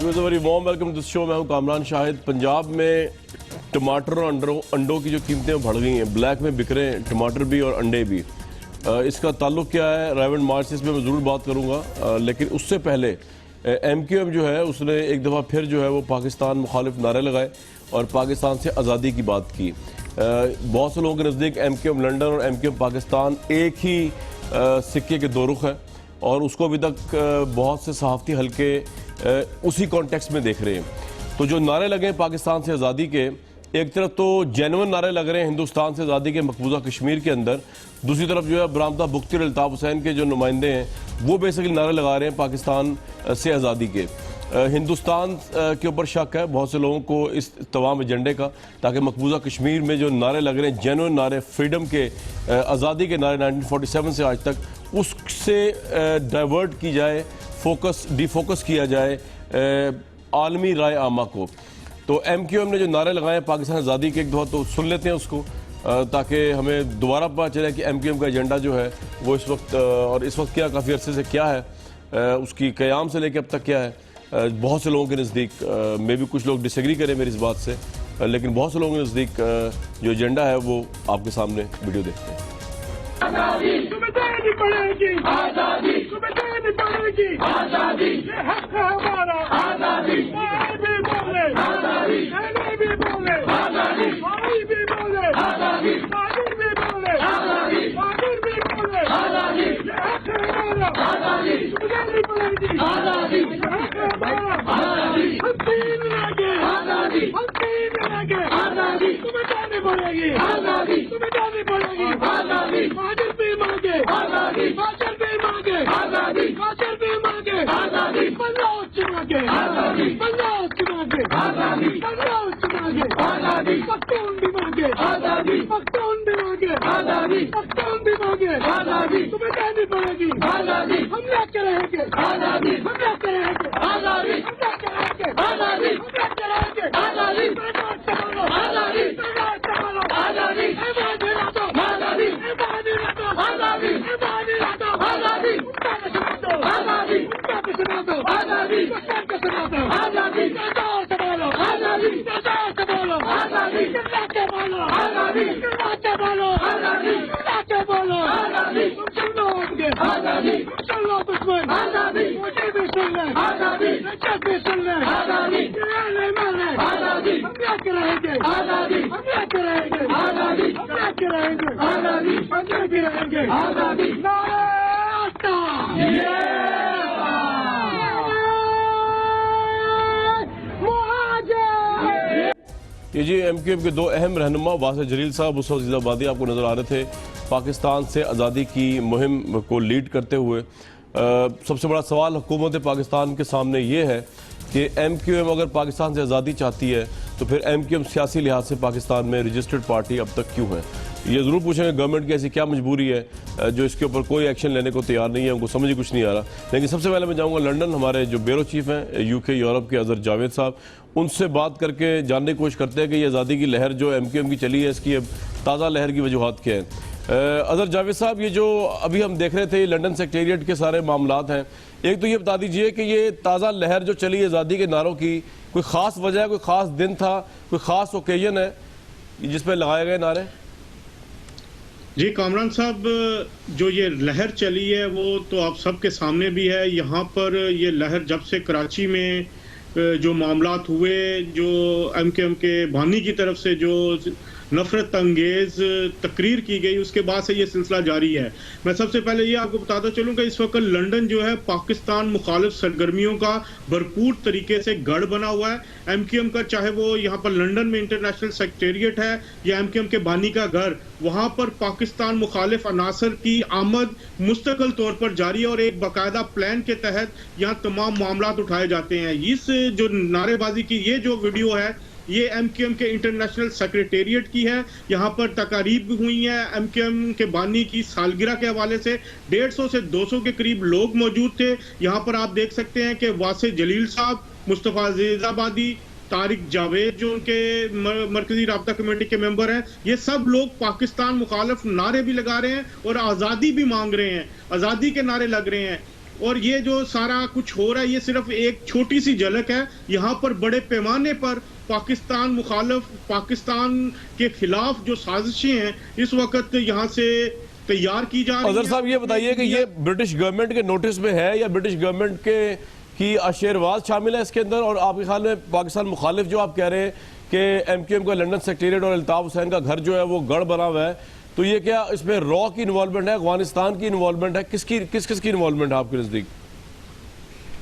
Viewers, very warm welcome to the show. मैं हूं कामरान शाहिद। पंजाब में टमाटर और अंडों की जो कीमतें बढ़ गई हैं, ब्लैक में बिक रहे हैं टमाटर भी और अंडे भी। इसका ताल्लुक क्या है राइवल मार्च से, इस पर मैं ज़रूर बात करूंगा। लेकिन उससे पहले MQM जो है उसने एक दफ़ा फिर जो है वो पाकिस्तान मुखालिफ नारे लगाए और पाकिस्तान से आज़ादी की बात की। बहुत से लोगों के नज़दीक MQM लंदन और MQM पाकिस्तान एक ही सिक्के के दो रुख हैं और उसको अभी तक बहुत से सहाफ़ती हल्के उसी कॉन्टेक्स्ट में देख रहे हैं। तो जो नारे लगे पाकिस्तान से आज़ादी के, एक तरफ तो जेन्युइन नारे लग रहे हैं हिंदुस्तान से आज़ादी के मकबूजा कश्मीर के अंदर, दूसरी तरफ जो है बरामदा बुख्ती और अल्ताफ़ हुसैन के जो नुमाइंदे हैं वो बेसिकली नारे लगा रहे हैं पाकिस्तान से आज़ादी के। हिंदुस्तान के ऊपर शक है बहुत से लोगों को इस तमाम एजेंडे का, ताकि मकबूजा कश्मीर में जो नारे लग रहे हैं जेन्युइन नारे, फ्रीडम के, आज़ादी के नारे 1947 से आज तक, उससे डाइवर्ट की जाए, डिफोकस किया जाए आलमी राय आमा को। तो MQM ने जो नारे लगाए पाकिस्तान आज़ादी के, एक दफ़ा तो सुन लेते हैं उसको, ताकि हमें दोबारा पता चले कि MQM का एजेंडा जो है वो इस वक्त और इस वक्त क्या, काफ़ी अरसे से क्या है, उसकी क़याम से लेकर अब तक क्या है। बहुत से लोगों के नज़दीक, मे भी कुछ लोग डिसएग्री करें मेरी इस बात से, लेकिन बहुत से लोगों के नज़दीक जो एजेंडा है वो आपके सामने वीडियो देखते हैं। आजादी तुम्हें देनी पड़ेगी, आजादी तुम्हें देनी पड़ेगी, आजादी ये हक है हमारा, आजादी भाई भी बोले, आजादी बहनें भी बोले, आजादी भाई भी बोले, आजादी फादिर भी बोले, आजादी फादिर भी बोले, आजादी ये हक है हमारा, आजादी तुम्हें देनी पड़ेगी, आजादी ये हक है हमारा, आजादी हम तीन लगे, आजादी हम तीन लगे, आजादी तुम्हें देनी पड़ेगी, आजादी तुम्हें देनी पड़ेगी, आजादी फादिर भी मांगे, आजादी फादिर भी मांगे, आजादी फादिर भी मांगे, आजादी बलोच मांगे, आजादी बलोच मांगे, आजादी बलोच मांगे, आजादी पख्तून भी मांगे, आजादी पख्तून भी मांगे, आजादी पख्तून भी मांगे, आजादी तुम्हें देनी पड़ेगी, आजादी हम लेके रहेंगे, आजादी हम लेके रहेंगे, आजादी हम लेके रहेंगे, आजादी हम लेके रहेंगे, आजादी सरकार संभालो, आजादी सरकार संभालो, आजादी आजादी आजादी आजादी आजादी उनका के सुना दो, आजादी उनका के सुना दो, आजादी सरकार के सुना दो, आजादी सरकार संभालो, आजादी सरकार संभालो, आजादी सरकार के बोलो, आजादी सरकार के बोलो, आजादी सरकार के बोलो, आजादी सुनो उनके, आजादी सुनो दुश्मन, आजादी मुझे भी सुन ले, आजादी मुझे भी सुन ले, आजादी ले माने, आजादी हम लेके रहेंगे, आजादी हम लेके रहेंगे, आजादी हम लेके रहेंगे, आजादी हम लेके रहेंगे, आजादी नारे ये जी MQM के दो अहम रहनुमा वासिर जलील साहब उस वक्त जिंदाबादी आपको नज़र आ रहे थे पाकिस्तान से आज़ादी की मुहिम को लीड करते हुए। सबसे बड़ा सवाल हुकूमत पाकिस्तान के सामने ये है कि MQM अगर पाकिस्तान से आज़ादी चाहती है तो फिर MQM सियासी लिहाज से पाकिस्तान में रजिस्टर्ड पार्टी अब तक क्यों है। ये ज़रूर पूछेंगे गवर्नमेंट की ऐसी क्या मजबूरी है जो इसके ऊपर कोई एक्शन लेने को तैयार नहीं है, उनको समझ ही कुछ नहीं आ रहा। लेकिन सबसे पहले मैं जाऊँगा लंदन, हमारे जो ब्यूरो चीफ हैं UK यूरोप के अजहर जावेद साहब, उनसे बात करके जानने की कोशिश करते हैं कि ये आज़ादी की लहर जो MQM की चली है इसकी अब ताज़ा लहर की वजूहात क्या है। अजहर जावेद साहब, ये जो अभी हम देख रहे थे लंदन सेक्रेटेरिएट के सारे मामलात हैं, एक तो ये बता दीजिए कि ये ताज़ा लहर जो चली है आज़ादी के नारों की, कोई ख़ास वजह है, कोई ख़ास दिन था, कोई ख़ास ओकेजन है जिस पर लगाए गए नारे? जी कामरान साहब, जो ये लहर चली है वो तो आप सबके सामने भी है। यहाँ पर ये लहर जब से कराची में जो मामलात हुए, जो MQM के बानी की तरफ से जो नफरत अंगेज तकरीर की गई, उसके बाद से ये सिलसिला जारी है। मैं सबसे पहले ये आपको बताता चलूँ कि इस वक्त लंदन जो है पाकिस्तान मुखालिफ सरगर्मियों का भरपूर तरीके से गढ़ बना हुआ है। MQM का, चाहे वो यहाँ पर लंदन में इंटरनेशनल सेक्रेटेरिएट है या MQM के बानी का घर, वहाँ पर पाकिस्तान मुखालिफ अनासर की आमद मुस्तकिल तौर पर जारी है और एक बाकायदा प्लान के तहत यहाँ तमाम मामलात उठाए जाते हैं। इस जो नारेबाजी की ये जो वीडियो है ये MQM के इंटरनेशनल सेक्रेटेरिएट की है। यहाँ पर तकारीब भी हुई हैं MQM के बानी की सालगिरह के हवाले से। 150 से 200 के करीब लोग मौजूद थे। यहाँ पर आप देख सकते हैं कि वासिर जलील साहब, मुस्तफ़ा ज़ैदाबादी, तारिक जावेद जो उनके मरकजी राब्ता कमेटी के मेंबर हैं, ये सब लोग पाकिस्तान मुखालिफ नारे भी लगा रहे हैं और आज़ादी भी मांग रहे हैं, आज़ादी के नारे लग रहे हैं। और ये जो सारा कुछ हो रहा है ये सिर्फ एक छोटी सी झलक है। यहाँ पर बड़े पैमाने पर पाकिस्तान मुखालिफ, पाकिस्तान के खिलाफ जो साजिशें हैं इस वक्त यहाँ से तैयार की जा रही हैं। अजहर साहब ये बताइए कि ये ब्रिटिश गवर्नमेंट के नोटिस में है या ब्रिटिश गवर्नमेंट के की आशीर्वाद शामिल है इसके अंदर? और आपके ख्याल में पाकिस्तान मुखालिफ जो आप कह रहे हैं कि एमक्यूएम का लंदन सेक्रेटेरिएट और अल्ताफ हुसैन का घर जो है वो गढ़ बना हुआ है, तो ये क्या इसमें रॉ की इन्वॉल्वमेंट है, अफगानिस्तान की इन्वॉल्वमेंट है, किस किस की इन्वॉल्वमेंट है आपके नजदीक?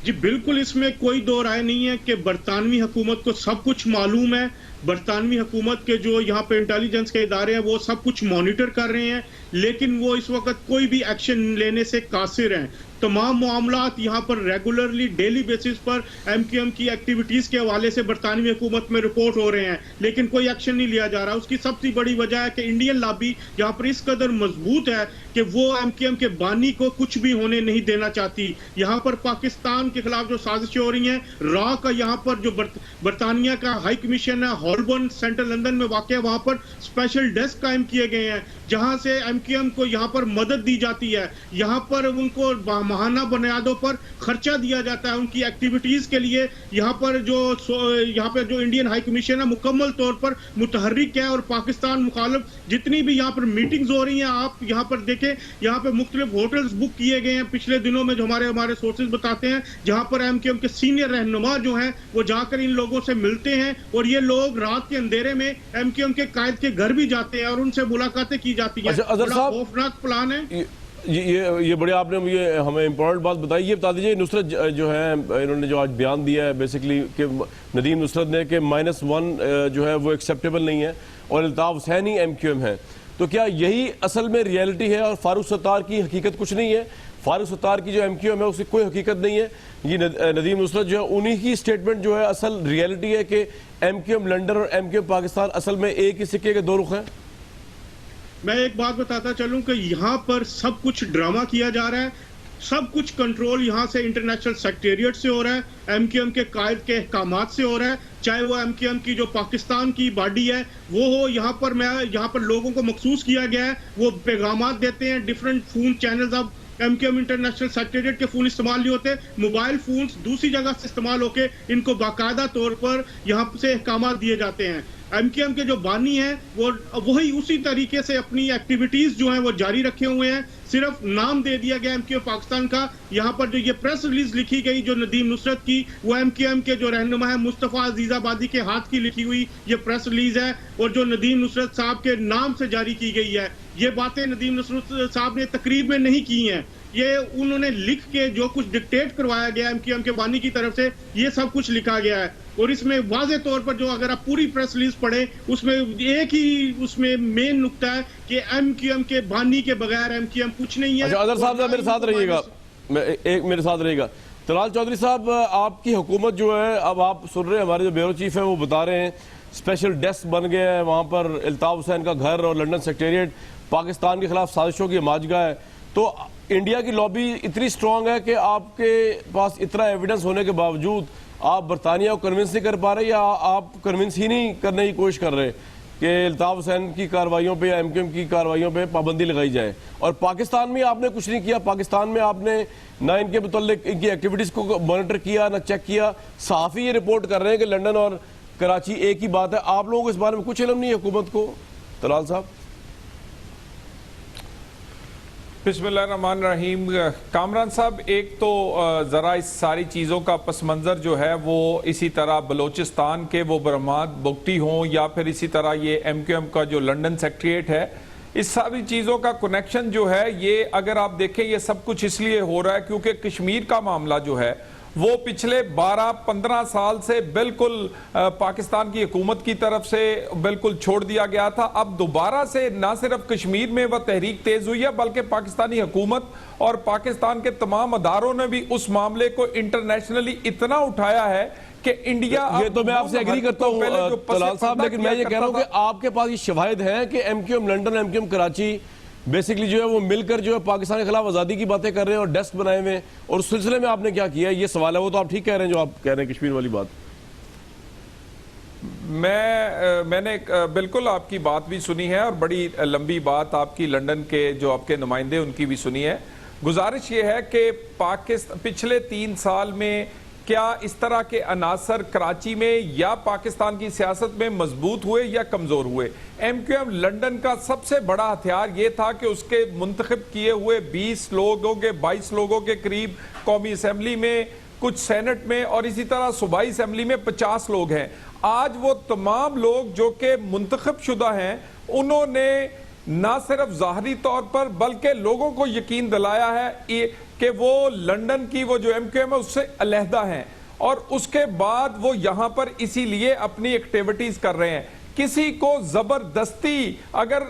जी बिल्कुल, इसमें कोई दो राय नहीं है कि बरतानवी हुकूमत को सब कुछ मालूम है। बरतानवी हुकूमत के जो यहाँ पे इंटेलिजेंस के इदारे हैं वो सब कुछ मॉनिटर कर रहे हैं, लेकिन वो इस वक्त कोई भी एक्शन लेने से कासिर हैं। तमाम मामलात यहाँ पर रेगुलरली डेली बेसिस पर एमक्यूएम की एक्टिविटीज के हवाले से बरतानवी हुकूमत में रिपोर्ट हो रहे हैं, लेकिन कोई एक्शन नहीं लिया जा रहा। उसकी सबसे बड़ी वजह है कि इंडियन लॉबी यहाँ पर इस कदर मजबूत है कि वो एमक्यूएम के बानी को कुछ भी होने नहीं देना चाहती। यहाँ पर पाकिस्तान के खिलाफ जो साजिशें हो रही हैं, रॉ का यहाँ पर जो बरतानिया का हाई कमीशन है हॉलबर्न सेंट्रल लंदन में वाक़, वहां पर स्पेशल डेस्क कायम किए गए हैं जहां से एमक्यूएम को यहाँ पर मदद दी जाती है। यहाँ पर उनको माहाना बुनियादों पर खर्चा दिया जाता है उनकी एक्टिविटीज के लिए। यहाँ पर जो इंडियन हाई कमीशन है मुकम्मल तौर पर मुतहर्रिक है और पाकिस्तान मुखालिफ जितनी भी यहाँ पर मीटिंग्स हो रही हैं, आप यहाँ पर देखें, यहाँ पे मुख्तलिफ होटल्स बुक किए गए हैं पिछले दिनों में, जो हमारे सोर्सेज बताते हैं, जहाँ पर एमक्यूएम के सीनियर रहनुमा जो हैं वो जाकर इन लोगों से मिलते हैं और ये लोग रात के अंधेरे में एमक्यूएम के कायद के घर भी जाते हैं और उनसे मुलाकातें की जाती हैं। अजहर साहब, खौफनाक प्लान है। ये बड़े आपने मुझे हमें इंपॉर्टेंट बात बताई। ये बता दीजिए नुसरत जो है इन्होंने जो आज बयान दिया है बेसिकली कि नदीम नुसरत ने कि -1 जो है वो एक्सेप्टेबल नहीं है और अल्ताफ हुसैन ही एमक्यूएम है, तो क्या यही असल में रियलिटी है और फारूक सत्तार की हकीकत कुछ नहीं है? फारूक सत्तार की जो एमक्यूएम है उसकी कोई हकीकत नहीं है। ये नदीम नुसरत जो है उन्हीं की स्टेटमेंट जो है असल रियलिटी है कि एमक्यूएम लंदन और एमक्यूएम पाकिस्तान असल में एक ही सिक्के के दो रुख हैं। मैं एक बात बताता चलूं कि यहाँ पर सब कुछ ड्रामा किया जा रहा है, सब कुछ कंट्रोल यहाँ से इंटरनेशनल सेक्रेटेरिएट से हो रहा है, एमक्यूएम के कायद के अहकामात से हो रहा है, चाहे वो एमक्यूएम की जो पाकिस्तान की बॉडी है वो हो। यहाँ पर लोगों को मखसूस किया गया है, वो पैगामात देते हैं, डिफरेंट फोन चैनल्स। अब एमक्यूएम इंटरनेशनल सेक्रेटेरिएट के फोन इस्तेमाल नहीं होते, मोबाइल फोन्स दूसरी जगह से इस्तेमाल होके इनको बाकायदा तौर पर यहाँ से अहकामात दिए जाते हैं। एमक्यूएम के जो बानी हैं वो वही उसी तरीके से अपनी एक्टिविटीज जो हैं वो जारी रखे हुए हैं, सिर्फ नाम दे दिया गया एमक्यूएम पाकिस्तान का। यहाँ पर जो ये प्रेस रिलीज लिखी गई जो नदीम नुसरत की, वो एमक्यूएम के जो रहनुमा है मुस्तफा अजीजाबादी के हाथ की लिखी हुई ये प्रेस रिलीज है और जो नदीम नुसरत साहब के नाम से जारी की गई है। ये बातें नदीम नुसरत साहब ने तकरीब में नहीं की हैं, ये उन्होंने लिख के जो कुछ डिक्टेट करवाया गया एमक्यूएम के बानी की तरफ से, ये सब कुछ लिखा गया है। और इसमें वाज़े तौर पर जो अगर आप पूरी प्रेस रिलीज पढ़े उसमें एक ही उसमें मेन नुक्ता है कि एमक्यूएम के बानी के बगैर एमक्यूएम कुछ नहीं है। अच्छा अदर साहब मेरे साथ रहिएगा, मेरे साथ रहिएगा। तलाल चौधरी साहब, आपकी हुकूमत जो है, अब आप सुन रहे हैं हमारे जो ब्यूरो चीफ है वो बता रहे हैं स्पेशल डेस्क बन गया है वहाँ पर, अल्ताफ हुसैन का घर और लंदन सेक्रेटेरिएट पाकिस्तान के खिलाफ साजिशों की माजगा है। तो इंडिया की लॉबी इतनी स्ट्रांग है कि आपके पास इतना एविडेंस होने के बावजूद आप बरतानिया को कन्विंस नहीं कर पा रहे, या आप कन्विंस ही नहीं करने की कोशिश कर रहे कि अल्ताफ हुसैन की कार्रवाइयों पे या एमक्यूएम की कार्रवाइयों पे पाबंदी लगाई जाए? और पाकिस्तान में आपने कुछ नहीं किया, पाकिस्तान में आपने ना इनके मुतल्लिक इनकी एक्टिविटीज़ को मॉनिटर किया ना चेक किया। सहाफ़ी ये रिपोर्ट कर रहे हैं कि लंदन और कराची एक ही बात है, आप लोगों को इस बारे में कुछ इल्म नहीं है हुकूमत को? तलाल साहब। बिस्मिल्लाहिर्रहमानिर्रहीम। कामरान साहब, एक तो ज़रा इस सारी चीज़ों का पस मंज़र जो है वो इसी तरह बलोचिस्तान के वो बरमाद बुगटी हों या फिर इसी तरह ये एमक्यूएम का जो लंदन सेक्रेटेरिएट है, इस सारी चीज़ों का कनेक्शन जो है ये अगर आप देखें ये सब कुछ इसलिए हो रहा है क्योंकि कश्मीर का मामला जो है वो पिछले 12-15 साल से बिल्कुल पाकिस्तान की हुकूमत की तरफ से बिल्कुल छोड़ दिया गया था। अब दोबारा से ना सिर्फ कश्मीर में वह तहरीक तेज हुई है बल्कि पाकिस्तानी हुकूमत और पाकिस्तान के तमाम अदारों ने भी उस मामले को इंटरनेशनली इतना उठाया है कि इंडिया, ये तो मैं आपसे एग्री करता हूँ तलाल साहब, लेकिन मैं ये कह रहा हूँ कि आपके पास ये शवाहिद है कि MQM London MQM Karachi basically जो है वो मिलकर जो है पाकिस्तान के खिलाफ आज़ादी की बातें कर रहे हैं और डेस्क बनाए हुए हैं, और उस सिलसिले में आपने क्या किया? ये सवाल है। वो तो आप ठीक कह रहे हैं जो आप कह रहे हैं कश्मीर वाली बात। मैंने बिल्कुल आपकी बात भी सुनी है और बड़ी लंबी बात आपकी लंदन के जो आपके नुमाइंदे उनकी भी सुनी है। गुजारिश ये है कि पाकिस्तान पिछले 3 साल में क्या इस तरह के अनासर कराची में या पाकिस्तान की सियासत में मजबूत हुए या कमजोर हुए? MQM लंदन का सबसे बड़ा हथियार यह था कि उसके मुंतखब किए हुए 20 लोगों के 22 लोगों के करीब कौमी असम्बली में, कुछ सेनेट में और इसी तरह सूबाई असम्बली में 50 लोग हैं। आज वो तमाम लोग जो कि मुंतखब शुदा हैं, उन्होंने ना सिर्फ ज़ाहरी तौर पर बल्कि लोगों को यकीन दिलाया है कि वो लंदन की वो जो MQM है उससे अलहदा हैं, और उसके बाद वो यहां पर इसीलिए अपनी एक्टिविटीज कर रहे हैं। किसी को जबरदस्ती अगर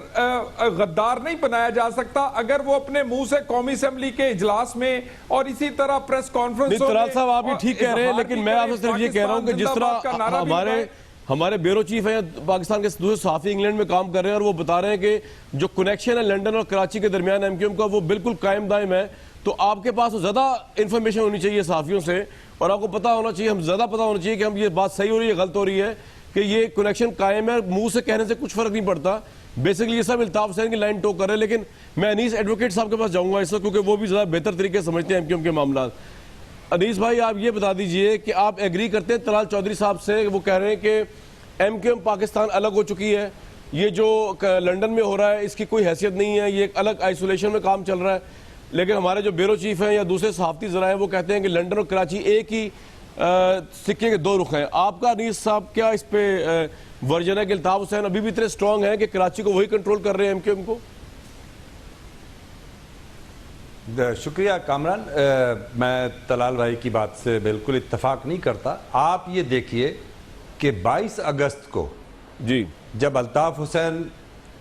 गद्दार नहीं बनाया जा सकता अगर वो अपने मुंह से कौमी असेंबली के इजलास में और इसी तरह प्रेस कॉन्फ्रेंस साहब आप भी ठीक कह रहे हैं, लेकिन मैं आपसे सिर्फ ये कह रहा हूं कि जिस तरह हमारे ब्यूरो चीफ हैं पाकिस्तान के दूसरे सहाफी इंग्लैंड में काम कर रहे हैं और वो बता रहे हैं कि जो कनेक्शन है लंदन और कराची के दरमियान MQM का वो बिल्कुल कायम दायम है, तो आपके पास ज्यादा इंफॉर्मेशन होनी चाहिए सहाफियों से और आपको पता होना चाहिए, हम ज्यादा पता होना चाहिए कि हम ये बात सही हो रही है गलत हो रही है कि ये कनेक्शन कायम है। मुंह से कहने से कुछ फर्क नहीं पड़ता। बेसिकली ये सब अल्ताफ हुसैन की लाइन टोक कर रहे हैं, लेकिन मैं अनीस एडवोकेट साहब के पास जाऊंगा इस वक्त क्योंकि वो भी ज्यादा बेहतर तरीके से समझते हैं MQM के मामला। अनीस भाई आप ये बता दीजिए कि आप एग्री करते हैं तलाल चौधरी साहब से, वो कह रहे हैं कि MQM पाकिस्तान अलग हो चुकी है, ये जो लंदन में हो रहा है इसकी कोई हैसियत नहीं है, ये एक अलग आइसोलेशन में काम चल रहा है। लेकिन हमारे जो ब्यूरो चीफ हैं या दूसरे सहाफती ज़रा हैं वो कहते हैं कि लंदन और कराची एक ही सिक्के के 2 रुख हैं। आपका अनीस साहब क्या इस पे वर्जन है कि अल्ताफ हुसैन अभी भी इतने स्ट्रॉन्ग हैं कि कराची को वही कंट्रोल कर रहे हैं MQM को? शुक्रिया कामरान, मैं तलाल भाई की बात से बिल्कुल इत्तफाक नहीं करता। आप ये देखिए कि 22 अगस्त को जी जब अल्ताफ हुसैन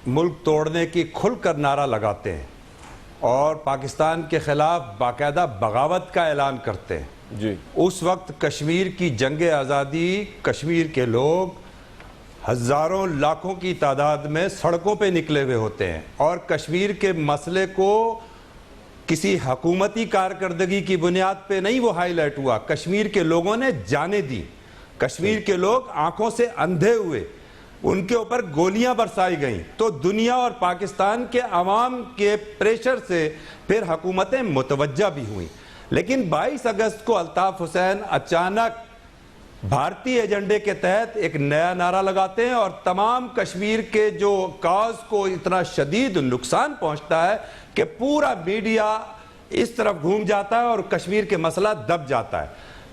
मुल्क तोड़ने की खुलकर नारा लगाते हैं और पाकिस्तान के खिलाफ बाकायदा बगावत का ऐलान करते हैं जी, उस वक्त कश्मीर की जंग आज़ादी, कश्मीर के लोग हजारों लाखों की तादाद में सड़कों पे निकले हुए होते हैं और कश्मीर के मसले को किसी हकूमती कारकर्दगी की बुनियाद पे नहीं वो हाईलाइट हुआ, कश्मीर के लोगों ने जाने दी। कश्मीर के लोग आंखों से अंधे हुए, उनके ऊपर गोलियां बरसाई गईं, तो दुनिया और पाकिस्तान के अवाम के प्रेशर से फिर हुकूमतें मुतवज्जा भी हुई। लेकिन 22 अगस्त को अल्ताफ हुसैन अचानक भारतीय एजेंडे के तहत एक नया नारा लगाते हैं और तमाम कश्मीर के जो काज को इतना शदीद नुकसान पहुंचता है कि पूरा मीडिया इस तरफ घूम जाता है और कश्मीर के मसला दब जाता है।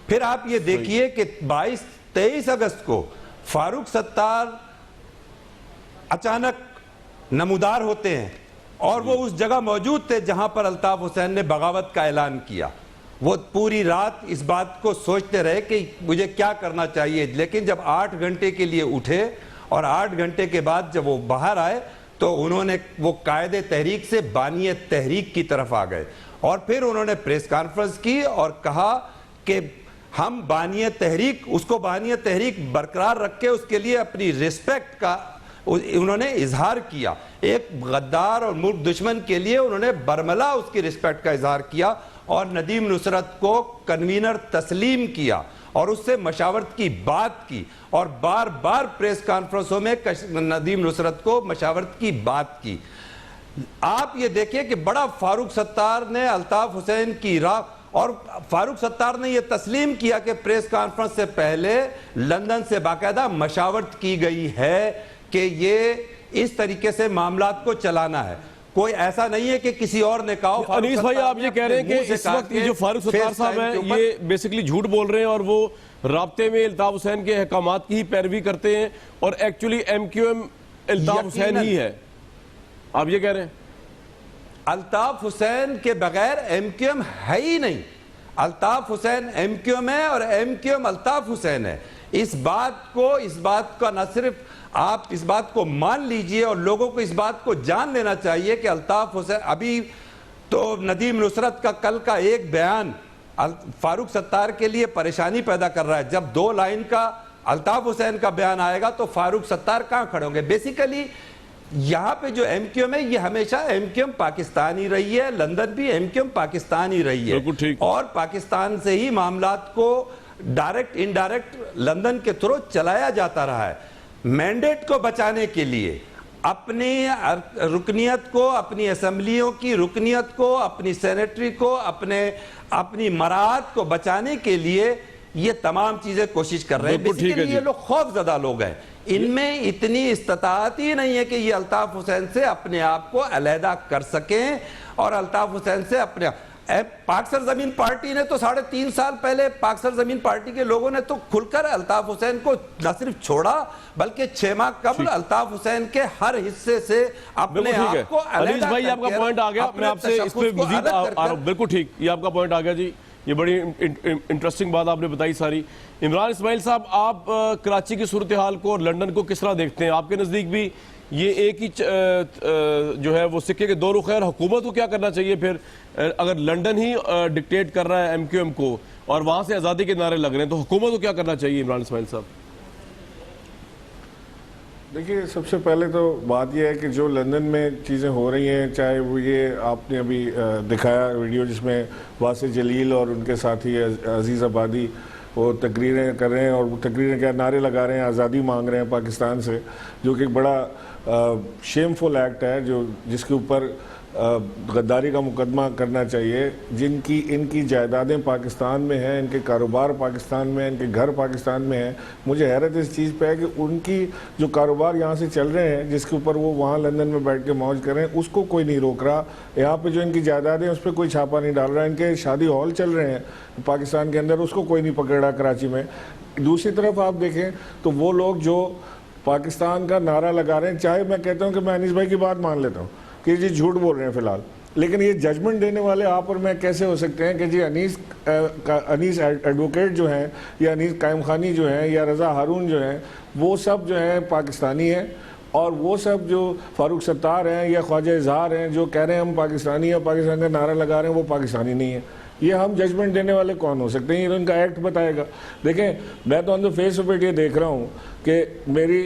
फिर आप ये देखिए कि 23 अगस्त को फारूक सत्तार अचानक नमूदार होते हैं और वो उस जगह मौजूद थे जहां पर अल्ताफ हुसैन ने बगावत का ऐलान किया। वो पूरी रात इस बात को सोचते रहे कि मुझे क्या करना चाहिए, लेकिन जब 8 घंटे के लिए उठे और 8 घंटे के बाद जब वो बाहर आए तो उन्होंने वो कायदे तहरीक से बानिय तहरीक की तरफ आ गए और फिर उन्होंने प्रेस कॉन्फ्रेंस की और कहा कि हम बानिय तहरीक, उसको बानिय तहरीक बरकरार रख के उसके लिए अपनी रिस्पेक्ट का उन्होंने इजहार किया। एक गद्दार और मुल्क दुश्मन के लिए उन्होंने बरमला उसकी रिस्पेक्ट का इजहार किया और नदीम नुसरत को कन्वीनर तस्लीम किया और उससे मशावरत की बात की और बार बार प्रेस कॉन्फ्रेंसों में नदीम नुसरत को मशावरत की बात की। आप ये देखिए कि बड़ा फारूक सत्तार ने अल्ताफ हुसैन की राह और फारूक सत्तार ने यह तस्लीम किया कि प्रेस कॉन्फ्रेंस से पहले लंदन से बाकायदा मशावरत की गई है कि ये इस तरीके से मामलात को चलाना है। कोई ऐसा नहीं है कि किसी और ने कहा। अनीस भाई आप ये कह रहे हैं कि इस वक्त ये जो फारूक सत्तार साहब हैं ये बेसिकली झूठ बोल रहे हैं और वो राब्ते में अल्ताफ हुसैन के अहकामात की ही पैरवी करते हैं और एक्चुअली MQM अल्ताफ हुसैन ही है, आप ये कह रहे हैं? अल्ताफ हुसैन के बगैर MQM है ही नहीं। अल्ताफ हुसैन MQM है और MQM अल्ताफ हुसैन है। इस बात का न सिर्फ आप इस बात को मान लीजिए और लोगों को इस बात को जान लेना चाहिए कि अल्ताफ हुसैन, अभी तो नदीम नुसरत का कल का एक बयान फारूक सत्तार के लिए परेशानी पैदा कर रहा है। जब 2 लाइन का अल्ताफ हुसैन का बयान आएगा तो फारूक सत्तार कहां खड़े होंगे? बेसिकली यहां पे जो MQM है ये हमेशा MQM पाकिस्तान ही रही है, लंदन भी MQM पाकिस्तान ही रही है और पाकिस्तान से ही मामलात को डायरेक्ट इनडायरेक्ट लंदन के थ्रू चलाया जाता रहा है। मैंडेट को बचाने के लिए अपनी रुकनियत को, अपनी असेंबलियों की रुकनियत को, अपनी सेनेटरी को, अपनी मराहत को बचाने के लिए ये तमाम चीजें कोशिश कर रहे हैं। बिल्कुल ठीक है बेसिकली ये जी। लोग खौफजदा लोग हैं, इनमें इतनी इस्तात ही नहीं है कि ये अल्ताफ हुसैन से अपने आप को अलहदा कर सकें और अल्ताफ हुसैन से अपने पाक सरजमीन पार्टी ने तो 3.5 साल पहले पाक सरजमीन पार्टी के लोगों ने तो खुलकर अल्ताफ हुसैन को न सिर्फ छोड़ा बल्कि 6 माह कबल अल्ताफ हुसैन के हर हिस्से से अपने बिल्कुल ठीक आप है। को अनीस अलहदा भाई आपका करके, पॉइंट आ गया, अपने मैं आपसे इस पे तशख्खुस को मजीद अलग कर कर- बिल्कुल ठीक, ये आपका पॉइंट आ गया जी। ये बड़ी इंटरेस्टिंग बात आपने बताई सारी। इमरान इस्माइल साहब, आप कराची की सूरत हाल को और लंदन को किस तरह देखते हैं? आपके नज़दीक भी ये एक ही जो है वो सिक्के के दो रुख है, और हुकूमत को क्या करना चाहिए फिर? अगर लंदन ही डिक्टेट कर रहा है MQM को और वहां से आज़ादी के नारे लग रहे हैं, तो हुकूमत को क्या करना चाहिए? इमरान इस्माइल साहब, देखिए, सबसे पहले तो बात यह है कि जो लंदन में चीज़ें हो रही हैं, चाहे वो ये आपने अभी दिखाया वीडियो जिसमें वासिफ जलील और उनके साथी अजीज़ आबादी वो तकरीरें कर रहे हैं, और वो तकरीरें क्या नारे लगा रहे हैं, आज़ादी मांग रहे हैं पाकिस्तान से, जो कि एक बड़ा शेमफुल एक्ट है, जो जिसके ऊपर गद्दारी का मुकदमा करना चाहिए। जिनकी इनकी जायदादें पाकिस्तान में हैं, इनके कारोबार पाकिस्तान में हैं, इनके घर पाकिस्तान में हैं। मुझे हैरत इस चीज़ पे है कि उनकी जो कारोबार यहाँ से चल रहे हैं, जिसके ऊपर वो वहाँ लंदन में बैठ के मौज कर रहे हैं, उसको कोई नहीं रोक रहा। यहाँ पे जो इनकी जायदादें उस पर कोई छापा नहीं डाल रहा। इनके शादी हॉल चल रहे हैं पाकिस्तान के अंदर, उसको कोई नहीं पकड़ रहा कराची में। दूसरी तरफ आप देखें तो वो लोग जो पाकिस्तान का नारा लगा रहे हैं, चाहे मैं कहता हूँ कि मैं अनीस भाई की बात मान लेता हूँ कि जी झूठ बोल रहे हैं फिलहाल, लेकिन ये जजमेंट देने वाले आप और मैं कैसे हो सकते हैं कि जी अनीस एडवोकेट जो हैं, या अनीस कायम खानी जो हैं, या रज़ा हारून जो हैं, वो सब जो हैं पाकिस्तानी हैं, और वो सब जो फारूक सत्तार हैं या ख्वाजा इजहार हैं जो कह रहे हैं हम पाकिस्तानी हैं, पाकिस्तान का नारा लगा रहे हैं, वो पाकिस्तानी नहीं है। ये हम जजमेंट देने वाले कौन हो सकते हैं? ये उनका एक्ट बताएगा। देखें, मैं तो on the face of it ये देख रहा हूँ कि मेरी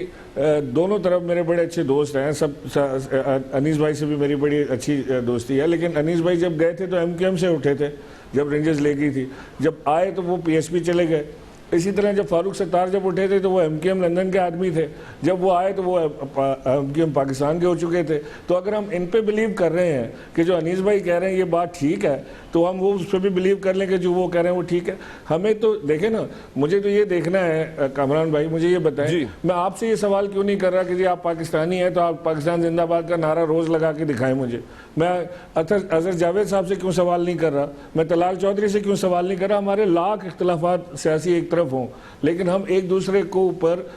दोनों तरफ मेरे बड़े अच्छे दोस्त हैं, सब अनीस भाई से भी मेरी बड़ी अच्छी दोस्ती है, लेकिन अनीस भाई जब गए थे तो MQM से उठे थे, जब रेंजर्स ले गई थी, जब आए तो वो PSP चले गए। इसी तरह जब फारूक सत्तार जब उठे थे तो वो MQM लंदन के आदमी थे, जब वो आए तो वो MQM पाकिस्तान के हो चुके थे। तो अगर हम इन पे बिलीव कर रहे हैं कि जो अनीस भाई कह रहे हैं ये बात ठीक है, तो हम वो उस पर भी बिलीव कर लें कि जो वो कह रहे हैं वो ठीक है। हमें तो देखें ना, मुझे तो ये देखना है कामरान भाई, मुझे ये बताएं, मैं आपसे ये सवाल क्यों नहीं कर रहा कि जी आप पाकिस्तानी हैं तो आप पाकिस्तान जिंदाबाद का नारा रोज़ लगा के दिखाएं मुझे। मैं अजहर जावेद साहब से क्यों सवाल नहीं कर रहा, मैं तलाल चौधरी से क्यों सवाल नहीं कर रहा। हमारे लाख इख्तलाफात सियासी एक तरफ हों, लेकिन हम एक दूसरे को ऊपर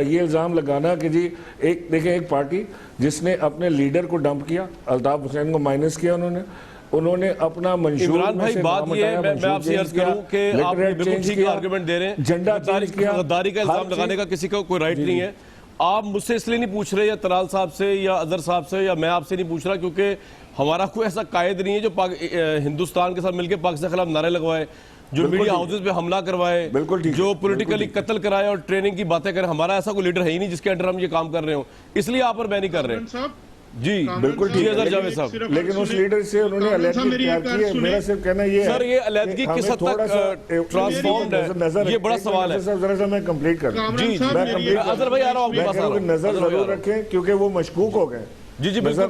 ये इल्ज़ाम लगाना कि जी एक देखें, एक पार्टी जिसने अपने लीडर को डंप किया, अल्ताफ हुसैन को माइनस किया, उन्होंने अपना मंशूर इमरान भाई, बात ये है, मैं आपसे अर्ज करूं कि आप बिल्कुल ठीक आर्गुमेंट दे रहे हैं, झंडा गद्दारी का इल्जाम लगाने का किसी को कोई राइट नहीं है। आप मुझसे इसलिए नहीं पूछ रहे, या तलाल साहब से या अजहर साहब से या मैं आपसे नहीं पूछ रहा, क्योंकि हमारा कोई ऐसा कायद नहीं है जो हिंदुस्तान के साथ मिलकर पाकिस्तान के खिलाफ नारे लगवाए, जो मीडिया हाउसेज पे हमला करवाए, जो पॉलिटिकली कत्ल कराए और ट्रेनिंग की बातें करें। हमारा ऐसा कोई लीडर है ही नहीं जिसके अंडर हम ये काम कर रहे हो, इसलिए आप और मैं नहीं कर रहे। जी बिल्कुल ठीक है, जावेद साहब, लेकिन उस लीडर से उन्होंने अलहदगी इख्तियार की है। मेरा सिर्फ कहना ये है सर, ये अलहदगी किस हद तक ट्रांसफॉर्म्ड है, ये बड़ा सवाल है। जरा सा मैं कंप्लीट कर रहा हूं। जी अजहर भाई आ रहा हूं आपके पास, नजर जरूर रखें क्योंकि वो मशकूक हो गए। जी नजर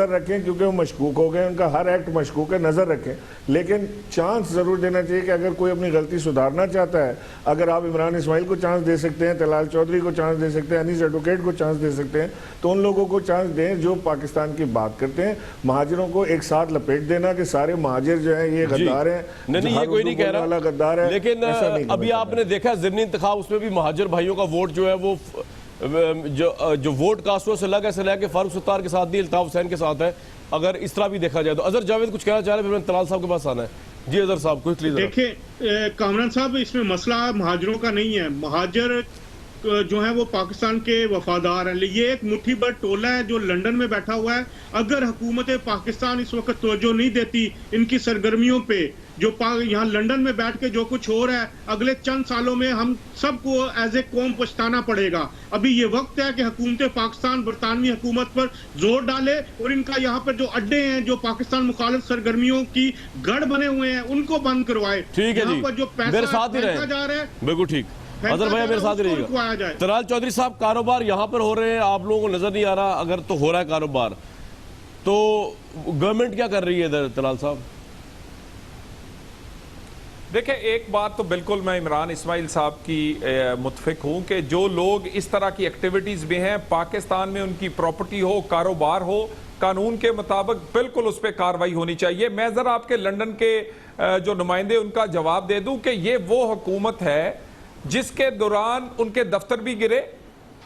रखें क्योंकि वो मशकूक हो गए, उनका हर एक्ट मशकूक है, नजर रखें, लेकिन चांस जरूर देना चाहिए कि अगर कोई अपनी गलती सुधारना चाहता है, अगर आप इमरान इस्माइल को चांस दे सकते हैं, तलाल चौधरी को चांस दे सकते हैं, अनीस एडवोकेट को चांस दे सकते हैं, तो उन लोगों को चांस दें जो पाकिस्तान की बात करते हैं। महाजिरों को एक साथ लपेट देना कि सारे महाजिर जो है ये गद्दार है, नहीं ये कोई नहीं कह रहा गद्दार है, लेकिन अभी आपने देखा ज़िमनी इंतखाब, उसमें भी महाजिर भाइयों का वोट जो है वो जो वोट कास्ट हुआ से लगा के फारूक सत्तार के साथ नहीं, अल्ताफ हुसैन के साथ है। अगर इस तरह भी देखा जाए तो अजहर जावेद कुछ कहना चाह रहे हैं, फिर मैं तलाल साहब के पास आना है। जी अजहर साहब कुछ प्लीज। देखिए कामरान साहब, इसमें मसला महाजरों का नहीं है। महाजर जो है वो पाकिस्तान के वफादार हैं। ये एक मुट्ठी भर टोला है जो लंदन में बैठा हुआ है। अगर हुकूमत पाकिस्तान इस वक्त तवज्जो नहीं देती इनकी सरगर्मियों पे, जो यहाँ लंदन में बैठ के जो कुछ हो रहा है, अगले चंद सालों में हम सबको एज ए कौम पछताना पड़ेगा। अभी ये वक्त है कि हुकूमत पाकिस्तान बरतानवी हुकूमत पर जोर डाले और इनका यहाँ पर जो अड्डे हैं, जो पाकिस्तान मुखालिफ सरगर्मियों की गढ़ बने हुए हैं, उनको बंद करवाए। ठीक है जी, पर जो पैसा फेंका जा रहा है, बिल्कुल ठीक। अजहर भैया मेरे साथ रुकवाया रहिएगा। जाए। तलाल चौधरी साहब, कारोबार यहाँ पर हो रहे हैं, आप लोगों को नजर नहीं आ रहा, अगर तो हो रहा है कारोबार तो गवर्नमेंट क्या कर रही है इधर? तलाल साहब देखिए, एक बात तो बिल्कुल मैं इमरान इस्माइल साहब की मुतफिक हूं कि जो लोग इस तरह की एक्टिविटीज में हैं, पाकिस्तान में उनकी प्रॉपर्टी हो, कारोबार हो, कानून के मुताबिक बिल्कुल उस पर कार्रवाई होनी चाहिए। मैं जरा आपके लंदन के जो नुमाइंदे उनका जवाब दे दूं कि ये वो हुकूमत है जिसके दौरान उनके दफ्तर भी गिरे,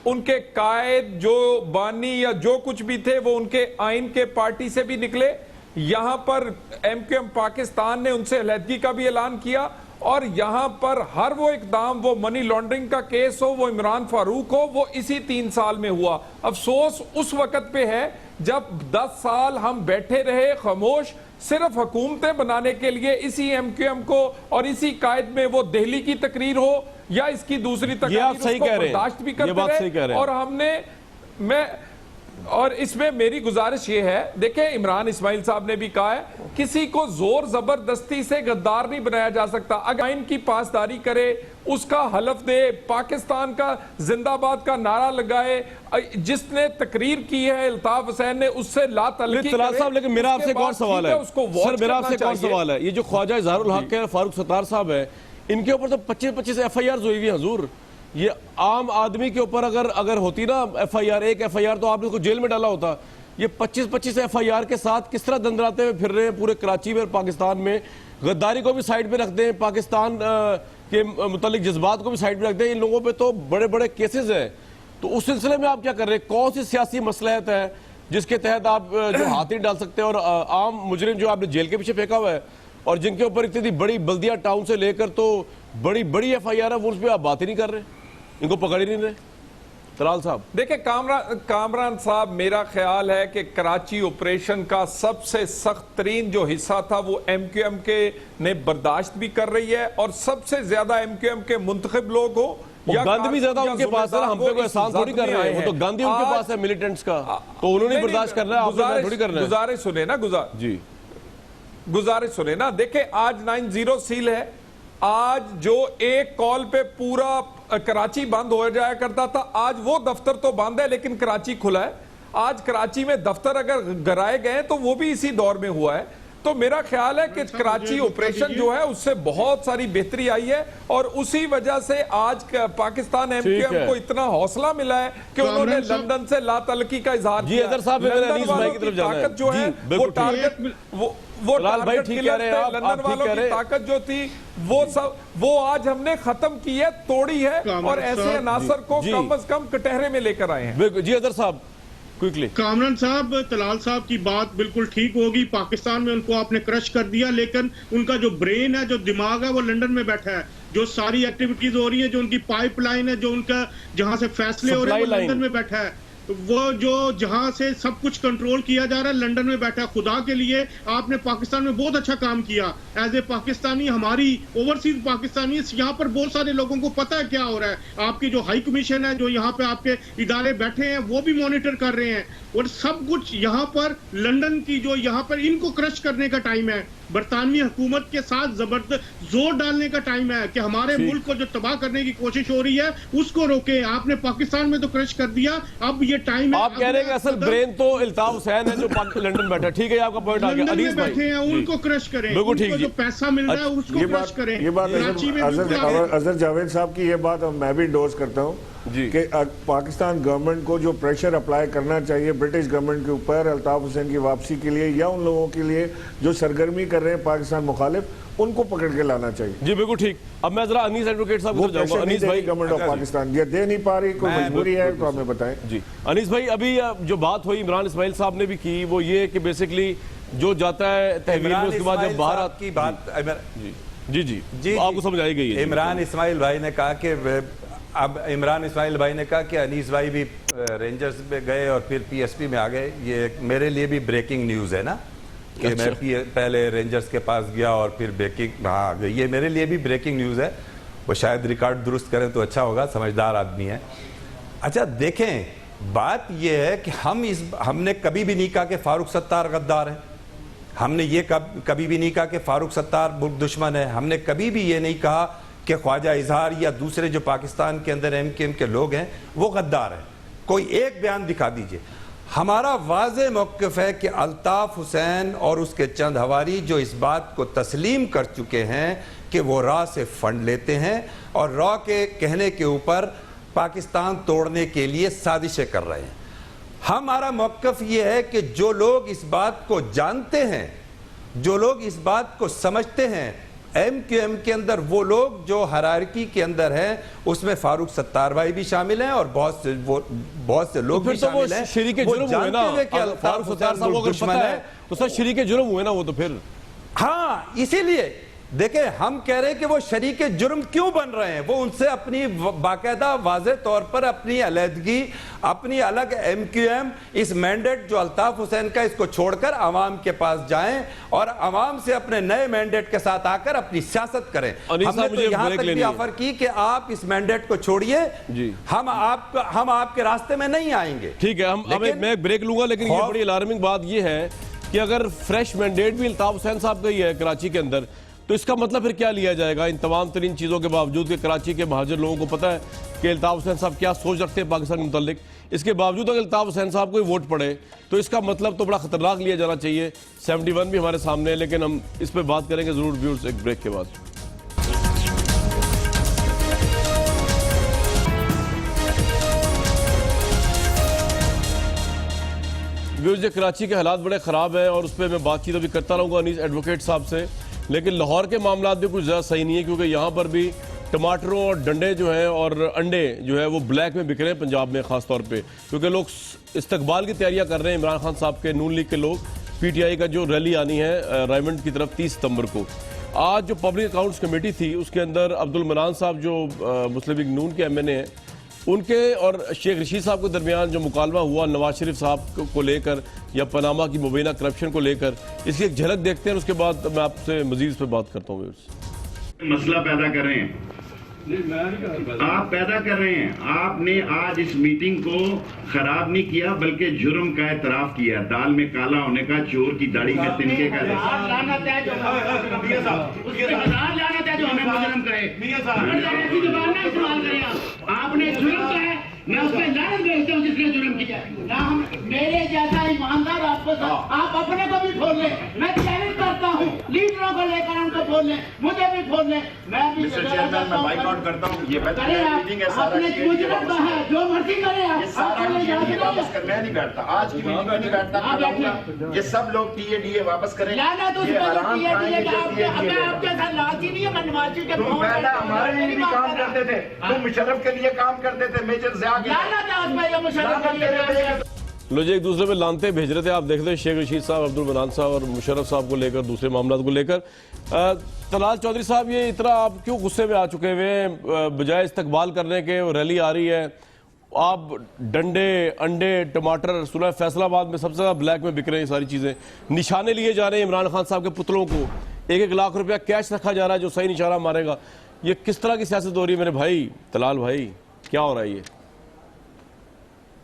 उनके कायद जो बानी या जो कुछ भी थे वो उनके आइन के पार्टी से भी निकले। यहां पर एमक्यूएम पाकिस्तान ने उनसे अलहदगी का भी ऐलान किया, और यहां पर हर वो इकदाम, वो मनी लॉन्ड्रिंग का केस हो, वो इमरान फारूक हो, वो इसी 3 साल में हुआ। अफसोस उस वक्त पे है जब 10 साल हम बैठे रहे खामोश, सिर्फ हुकूमतें बनाने के लिए इसी एमक्यूएम को और इसी कायद में, वो दिल्ली की तकरीर हो या इसकी दूसरी तकरीर, आप सही कह रहे हैं, बर्दाश्त भी ये बात सही कह करते रहे रहे। हैं। और और इसमें मेरी गुजारिश ये है, देखिए इमरान इस्माइल साहब ने भी कहा है, किसी को जोर जबरदस्ती से गद्दार नहीं बनाया जा सकता। अगर आइन की पासदारी करे, उसका हलफ दे, पाकिस्तान का जिंदाबाद का नारा लगाए, जिसने तकरीर की है अल्ताफ हुसैन ने, उससे ला तल्की तलाल करे, साहब, लेकिन मेरा उसके आपसे एक और बाद सवाल ठीक है उसको सर, वॉच मेरा करना आपसे एक और चाहिए। सवाल है, ये जो ख्वाजा इजहारुल हक है, फारूक सत्तार साहब है, इनके ऊपर तो 25-25 FIR हुई हुई हजूर। ये आम आदमी के ऊपर अगर होती ना FIR, एक FIR तो आपने उसको जेल में डाला होता। ये 25-25 FIR के साथ किस तरह दंदराते हुए फिर रहे हैं पूरे कराची में और पाकिस्तान में। गद्दारी को भी साइड पे रखते हैं, पाकिस्तान के मुतालिक जज्बात को भी साइड पे रखते हैं। इन लोगों पे तो बड़े बड़े केसेस हैं। तो उस सिलसिले में आप क्या कर रहे हैं? कौन सी सियासी मसलहत है जिसके तहत आप जो हाथ नहीं डाल सकते, और आम मुजरिम जो आपने जेल के पीछे फेंका हुआ है और जिनके ऊपर इतनी बड़ी बल्दिया टाउन से लेकर तो बड़ी बड़ी FIR है, वो उस पर आप बात ही नहीं कर रहे, इनको पकड़ ही नहीं रहे? तलाल साहब देखिए, कामरान साहब, मेरा ख्याल है कि कराची ऑपरेशन का सबसे सख्त तरीन जो हिस्सा था वो एमक्यूएम के ने बर्दाश्त भी कर रही है, और सबसे ज्यादा एमक्यूएम के मुंतखब लोग हो या गंद भी ज्यादा उनके पास है, हम पे कोई एहसान थोड़ी कर रहे हैं, वो तो गंद ही उनके पास है मिलिटेंट्स का, तो उन्होंने बर्दाश्त करना है, आपने थोड़ी करना है। गुजारिश सुने ना, जी गुजारिश सुने ना। देखिए, आज 9-0 सील है। आज जो एक कॉल पे पूरा कराची बंद हो जाया करता था, आज वो दफ्तर तो बंद है लेकिन कराची खुला है। आज कराची में दफ्तर अगर गिराए गए तो वो भी इसी दौर में हुआ है। तो मेरा ख्याल है कि कराची ऑपरेशन जो है उससे बहुत सारी बेहतरी आई है, और उसी वजह से आज पाकिस्तान एमक्यूएम को इतना हौसला मिला है कि उन्होंने लंदन से लातल्की का इजहार जी अदर साहब, लंदन वालों की ताकत जो है वो टारगेट वो टारगेट किलर थे, लंदन वालों की ताकत जो थी वो आज हमने खत्म की है, तोड़ी है, और ऐसे अनासर को कम से कम कटहरे में लेकर आए हैं। जी अदर साहब क्विकली। कामरान साहब, तलाल साहब की बात बिल्कुल ठीक होगी। पाकिस्तान में उनको आपने क्रश कर दिया, लेकिन उनका जो ब्रेन है, जो दिमाग है, वो लंदन में बैठा है। जो सारी एक्टिविटीज हो रही है, जो उनकी पाइपलाइन है, जो उनका जहां से फैसले हो रहे हैं, वो लंदन में बैठा है। वो जो जहां से सब कुछ कंट्रोल किया जा रहा है, लंदन में बैठा। खुदा के लिए आपने पाकिस्तान में बहुत अच्छा काम किया एज ए पाकिस्तानी, हमारी ओवरसीज पाकिस्तानी। यहाँ पर बहुत सारे लोगों को पता है क्या हो रहा है। आपकी जो हाई कमीशन है, जो यहाँ पे आपके इदारे बैठे हैं, वो भी मॉनिटर कर रहे हैं, और सब कुछ यहाँ पर लंदन की जो यहाँ पर इनको क्रश करने का टाइम है। बरतानवी हुकूमत के साथ जबरदस्त जोर डालने का टाइम है कि हमारे मुल्क को जो तबाह करने की कोशिश हो रही है उसको रोके। आपने पाकिस्तान में तो क्रश कर दिया, अब ये टाइम है। आप कह रहे हैं कि असल ब्रेन तो अल्ताफ हुसैन है जो लंदन बैठा, ठीक है, आपका पॉइंट आ गया। अनीस भाई बैठे हैं, उनको क्रश करें, बिल्कुल ठीक, जो पैसा मिल रहा है उसको क्रश करें। ये बात अजहर जावेद साहब की ये बात मैं भी इंडोर्स करता हूँ कि पाकिस्तान गवर्नमेंट को जो प्रेशर अप्लाई करना चाहिए ब्रिटिश गवर्नमेंट के ऊपर अल्ताफ हुसैन की वापसी के लिए, या उन लोगों के लिए जो सरगर्मी कर रहे हैं पाकिस्तान मुखालिफ, उनको पकड़ के लाना चाहिए। जी बिल्कुल ठीक। अब मैं जरा अनीस एडवोकेट साहब को जाऊंगा। अनीस भाई, गवर्नमेंट ऑफ पाकिस्तान ये दे नहीं पा रही, कोई मजबूरी है तो हमें बताएं। जी अनीस भाई, अभी जो बात हुई इमरान इस्माइल साहब ने भी की, वो ये कि बेसिकली जो जाता है तहवील में, उसके बाद जब बाहर की बात जी जी जी आपको समझ आई गई है। इमरान इस्माइल भाई ने कहा कि अब इमरान इस्माइल भाई ने कहा कि अनीस भाई भी रेंजर्स में गए और फिर PSP में आ गए। ये मेरे लिए भी ब्रेकिंग न्यूज़ है ना कि मैं पहले रेंजर्स के पास गया और फिर ब्रेकिंग आ गई। ये मेरे लिए भी ब्रेकिंग न्यूज़ है। वो शायद रिकॉर्ड दुरुस्त करें तो अच्छा होगा, समझदार आदमी है। अच्छा देखें, बात यह है कि हमने कभी भी नहीं कहा कि फारूक सत्तार गद्दार है। हमने ये कभी भी नहीं कहा कि फारूक सत्तार मुल्क दुश्मन है। हमने कभी भी ये नहीं कहा कि ख्वाजा इजहार या दूसरे जो पाकिस्तान के अंदर MKM के लोग हैं वो गद्दार हैं, कोई एक बयान दिखा दीजिए। हमारा वाज़े मौक़िफ़ है कि अल्ताफ़ हुसैन और उसके चंद हवारी जो इस बात को तस्लीम कर चुके हैं कि वो रॉ से फंड लेते हैं और रॉ के कहने के ऊपर पाकिस्तान तोड़ने के लिए साजिशें कर रहे हैं। हमारा मौक़िफ़ ये है कि जो लोग इस बात को जानते हैं, जो लोग इस बात को समझते हैं, MKM के अंदर वो लोग जो हायरार्की के अंदर हैं, उसमें फारूक सत्तार भाई भी शामिल हैं और बहुत से लोग भी शामिल हैं। शरीके जुर्म हुए ना, फारूक सत्तार साहब को अगर पता है तो सर शरीके जुर्म हुए ना वो तो फिर। हाँ, इसीलिए देखें, हम कह रहे हैं कि वो शरीके जुर्म क्यों बन रहे हैं। वो उनसे अपनी बाकायदा वाज़े तौर पर अपनी अलहदगी, अपनी अलग MQM, इस मैंडेट जो अल्ताफ हुसैन का, इसको छोड़कर अवाम के पास जाएं और अवाम से अपने नए मैंडेट के साथ आकर अपनी सियासत करें। हमने तो यहाँ तक भी ऑफर की कि आप इस मैंडेट को छोड़िए, हम आपके रास्ते में नहीं आएंगे। ठीक है, मैं ब्रेक लूंगा, लेकिन ये बड़ी अलार्मिंग बात ये है कि अगर फ्रेश मैंडेट भी अल्ताफ हुसैन साहब का ही है कराची के अंदर, तो इसका मतलब फिर क्या लिया जाएगा इन तमाम तरीन चीज़ों के बावजूद कि कराची के महाजर लोगों को पता है कि अल्ताफ हुसैन साहब क्या सोच रखते हैं पाकिस्तान के मुतालिक। इसके बावजूद अगर अल्ताफ हुसैन साहब को वोट पड़े तो इसका मतलब तो बड़ा खतरनाक लिया जाना चाहिए। 71 भी हमारे सामने है, लेकिन हम इस पर बात करेंगे ज़रूर व्यूअर्स एक ब्रेक के बाद। व्यूअर्स, कराची के हालात बड़े ख़राब हैं और उस पर मैं बातचीत अभी करता रहूँगा अनीस एडवोकेट साहब से, लेकिन लाहौर के मामला भी कुछ ज़्यादा सही नहीं है, क्योंकि यहाँ पर भी टमाटरों और डंडे जो हैं और अंडे जो है वो ब्लैक में बिक रहे हैं पंजाब में ख़ास तौर पे, क्योंकि लोग इस्तकबाल की तैयारियां कर रहे हैं इमरान खान साहब के, नून लीग के लोग। PTI का जो रैली आनी है रायमंड की तरफ 30 सितंबर को। आज जो पब्लिक अकाउंट्स कमेटी थी उसके अंदर अब्दुल मनान साहब जो मुस्लिम लीग नून के MNA हैं, उनके और शेख रशीद साहब के दरमियान जो मुकालमा हुआ नवाज शरीफ साहब को लेकर या पनामा की मुबैना करप्शन को लेकर, इसकी एक झलक देखते हैं, उसके बाद मैं आपसे मजीद इस पर बात करता हूँ। मसला पैदा कर रहे हैं, आप पैदा कर रहे हैं। आपने आज इस मीटिंग को खराब नहीं किया बल्कि जुर्म का एतराफ किया। दाल में काला होने का, चोर की दाढ़ी में तिनके का, आपने जुर्म का है, मैं उस पर लानत भेजता हूँ जिसने जुर्म किया। ना हम मेरे जैसा ईमानदार आपको, आप अपने को भी खोल लें, मैं चैलेंज करता हूँ लीडरों को लेकर उनको खोल लें, मुझे भी खोल लें, मैं भी बाइकआउट करता हूँ। ये मीटिंग है, आपने मुजरम का है, जो मर्जी करें वापस कर, मैं नहीं बैठता आज की मीटिंग में, नहीं बैठता। ये सब लोग TADA वापस करें। आपके साथ लालची नहीं है, मैं नवाजी के हमारे लिए भी काम करते थे, तुम मुशर्रफ के लिए काम करते थे, मेजर ज़िया लो जी, एक दूसरे पे लानते भेज रहे थे। आप देख रहे थे शेख रशीद साहब, अब्दुल मनान साहब और मुशर्रफ साहब को लेकर, दूसरे मामला को लेकर। तलाल चौधरी साहब, ये इतना आप क्यों गुस्से में आ चुके हुए हैं? बजाय इस्तकबाल करने के रैली आ रही है, आप डंडे, अंडे, टमाटर, सुना फैसलाबाद में सबसे ज़्यादा ब्लैक में बिक रहे हैं सारी चीज़ें, निशाने लिए जा रहे हैं इमरान खान साहब के पुतलों को, 1-1 लाख रुपया कैश रखा जा रहा है जो सही निशाना मारेगा। ये किस तरह की सियासत हो रही है मेरे भाई तलाल भाई, क्या हो रहा है ये?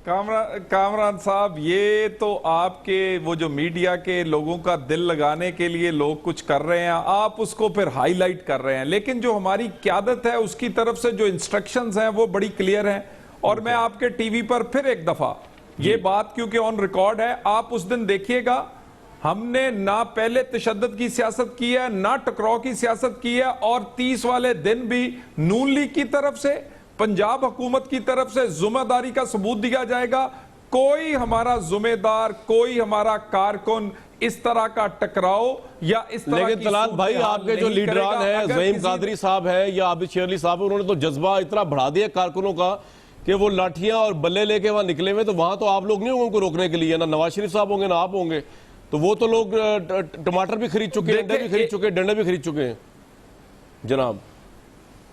कामरान साहब, ये तो आपके वो जो मीडिया के लोगों का दिल लगाने के लिए लोग कुछ कर रहे हैं, आप उसको फिर हाईलाइट कर रहे हैं, लेकिन जो हमारी क़यादत है उसकी तरफ से जो इंस्ट्रक्शंस हैं वो बड़ी क्लियर हैं। और मैं आपके टीवी पर फिर एक दफा ये बात, क्योंकि ऑन रिकॉर्ड है, आप उस दिन देखिएगा, हमने ना पहले तशद्दुद की सियासत की है, ना टकराव की सियासत की है, और 30 वाले दिन भी नून लीग की तरफ से, पंजाब हुकूमत की तरफ से जिम्मेदारी का सबूत दिया जाएगा। कोई हमारा जिम्मेदार, कोई हमारा कारकुन इस तरह का टकराव या इस तरह लेकिन तलाल भाई, आपके जो लीडरान है, ज़हीम कादरी साहब है या आबिद शेरली साहब, उन्होंने तो जज्बा इतना बढ़ा दिया कारकुनों का कि वो लाठियां और बल्ले लेके वहां निकले हुए, तो वहां तो आप लोग नहीं होंगे उनको रोकने के लिए, ना नवाज शरीफ साहब होंगे ना आप होंगे, तो वो तो लोग टमाटर भी खरीद चुके हैं, अंडे भी खरीद चुके हैं, डंडे भी खरीद चुके हैं जनाब।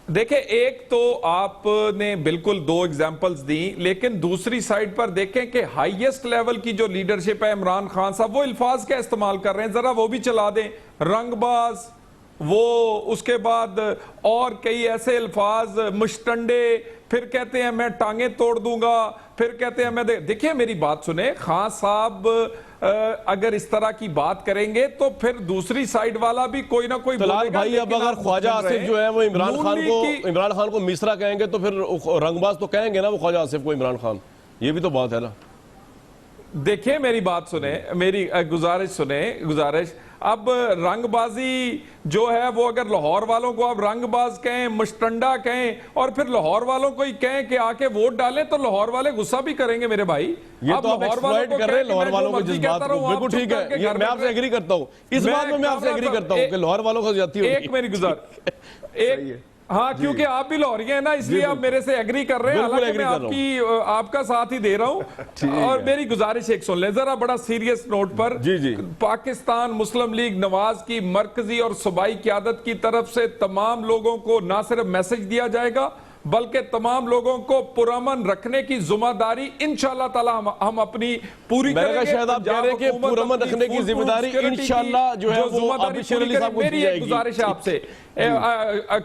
देखें, एक तो आपने बिल्कुल 2 एग्जांपल्स दी, लेकिन दूसरी साइड पर देखें कि हाईएस्ट लेवल की जो लीडरशिप है इमरान खान साहब, वो अल्फाज क्या इस्तेमाल कर रहे हैं, जरा वो भी चला दें। रंगबाज, वो उसके बाद और कई ऐसे अल्फाज, मुश्तंडे, फिर कहते हैं मैं टांगे तोड़ दूंगा, फिर कहते हैं मैं देखिए मेरी बात सुने, खान साहब अगर इस तरह की बात करेंगे तो फिर दूसरी साइड वाला भी कोई ना कोई तलाल बोलेगा, भाई, अब लेकिन अगर आप ख्वाजा समझ रहे आसिफ जो है वो हैं, इमरान खान को मिसरा कहेंगे तो फिर रंगबाज तो कहेंगे ना वो ख्वाजा आसिफ को इमरान खान, ये भी तो बात है ना। देखिए मेरी बात सुने, मेरी गुजारिश सुने, गुजारिश। अब रंगबाजी जो है वो अगर लाहौर वालों को आप रंगबाज कहें, मुश्तंडा कहें और फिर लाहौर वालों को ही कहें कि आके वोट डालें तो लाहौर वाले गुस्सा भी करेंगे मेरे भाई। ये तो आप एक्सप्लॉइट कर रहे हैं लाहौर वालों को, जिस बात को बिल्कुल ठीक है, ये मैं आपसे एग्री करता हूँ, इस बात में मैं आपसे एग्री करता हूँ कि लाहौर वालों को जाती है। एक मेरी गुजारिश, एक हाँ, क्योंकि आप भी लाहौरी हैं ना, इसलिए आप मेरे से एग्री कर रहे हैं, हालांकि मैं आपका साथ ही दे रहा हूं। और मेरी गुजारिश एक सुन ले जरा, बड़ा सीरियस नोट पर। जी। पाकिस्तान मुस्लिम लीग नवाज की मरकजी और सूबाई क़यादत की तरफ से तमाम लोगों को ना सिर्फ मैसेज दिया जाएगा बल्कि तमाम लोगों को पुरअमन रखने की जिम्मेदारी इंशाअल्लाह ताला हम अपनी पूरी करेंगे। शायद आप कह रहे हैं कि पुरअमन रखने की जिम्मेदारी इंशाअल्लाह जो है वो आबिद शेर अली साहब को दी जाएगी। मेरी एक गुजारिश है आपसे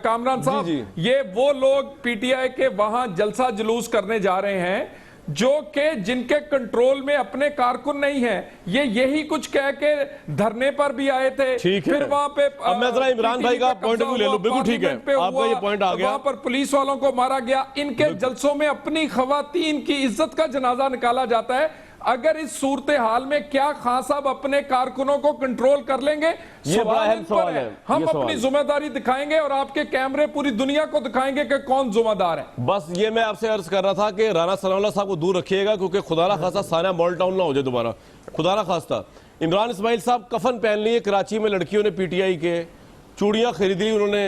कामरान साहब, ये वो लोग पीटीआई के वहां जलसा जुलूस करने जा रहे हैं जो कि जिनके कंट्रोल में अपने कारकुन नहीं है, ये यही कुछ कह के धरने पर भी आए थे। फिर वहां पे अब मैं जरा इमरान भाई का पॉइंट ऑफ व्यू ले लूं, बिल्कुल ठीक है, आपका ये पॉइंट आ गया। वहां पर पुलिस वालों को मारा गया, इनके जलसों में अपनी खवातीन की इज्जत का जनाजा निकाला जाता है। अगर इस सूरत हाल में क्या खान साहब अपने कारकुनों को कंट्रोल कर लेंगे, ये बड़ा अहम सवाल है। हम अपनी जिम्मेदारी दिखाएंगे और आपके कैमरे पूरी दुनिया को दिखाएंगे कि कौन जिम्मेदार है। बस ये मैं आपसे अर्ज कर रहा था कि राना सनाउल्लाह साहब को दूर रखिएगा, क्योंकि खुदा ना खास्ता साना मॉडल टाउन ना हो जाए दोबारा, खुदा ना खास्ता। इमरान इस्माइल साहब कफन पहन लिए कराची में, लड़कियों ने पीटीआई के चूड़ियाँ खरीदी उन्होंने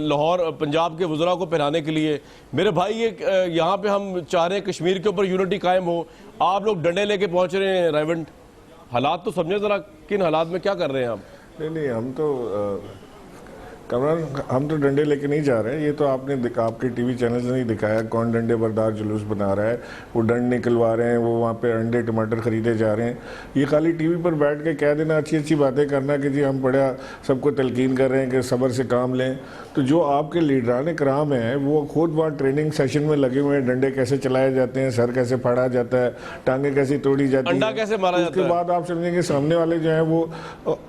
लाहौर पंजाब के वज़रा को पहनाने के लिए। मेरे भाई ये यहाँ पे हम चाह रहे हैं कश्मीर के ऊपर यूनिटी कायम हो, आप लोग डंडे लेके पहुंच रहे हैं रायवंड। हालात तो समझे जरा, किन हालात में क्या कर रहे हैं आप? नहीं हम तो कमरान, हम तो डंडे लेके नहीं जा रहे हैं। ये तो आपने आपके टीवी चैनल से नहीं दिखाया कौन डंडे बरदार जुलूस बना रहा है। वो डंड निकलवा रहे हैं, वो वहाँ पे अंडे टमाटर खरीदे जा रहे हैं। ये खाली टीवी पर बैठ के कह देना, अच्छी अच्छी बातें करना कि जी हम बड़ा सबको तलकीन कर रहे हैं कि सब्र से काम लें। तो जो आपके लीडरान कराम हैं वो खुद वहाँ ट्रेनिंग सेशन में लगे हुए हैं, डंडे कैसे चलाए जाते हैं, सर कैसे फाड़ा जाता है, टांगे कैसे तोड़ी जाती है, अंडा कैसे मारा जाता है। उसके बाद आप समझेंगे सामने वाले जो हैं वो,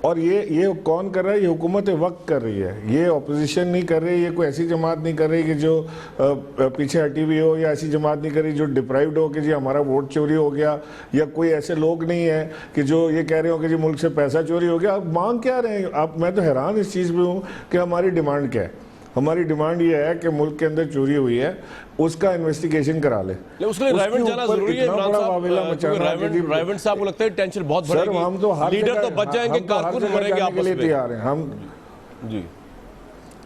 और ये कौन कर रहा है, ये हुकूमत वक्त कर रही है, ये अपोजिशन नहीं कर रही, ये कोई ऐसी जमात नहीं कर रही कि जो पीछे हटी हुई हो, या ऐसी जमात नहीं कर रही जो डिप्राइव्ड हो कि जी हमारा वोट चोरी हो गया, या कोई ऐसे लोग नहीं है कि जो ये कह रहे हो कि जी मुल्क से पैसा चोरी हो गया। आप मांग क्या रहे हैं आप? मैं तो हैरान इस चीज़ में हूँ कि हमारी डिमांड क्या है। हमारी डिमांड ये है कि मुल्क के अंदर चोरी हुई है उसका इन्वेस्टिगेशन करा ले। उसके लिए रायवंड जाना जरूरी है इमरान साहब। रायवंड साहब को लगता है टेंशन बहुत बढ़ेगी। हम तो हर लीडर तो बच जाएंगे, कारकुन मरेंगे आपस में। तैयार हैं हम जी।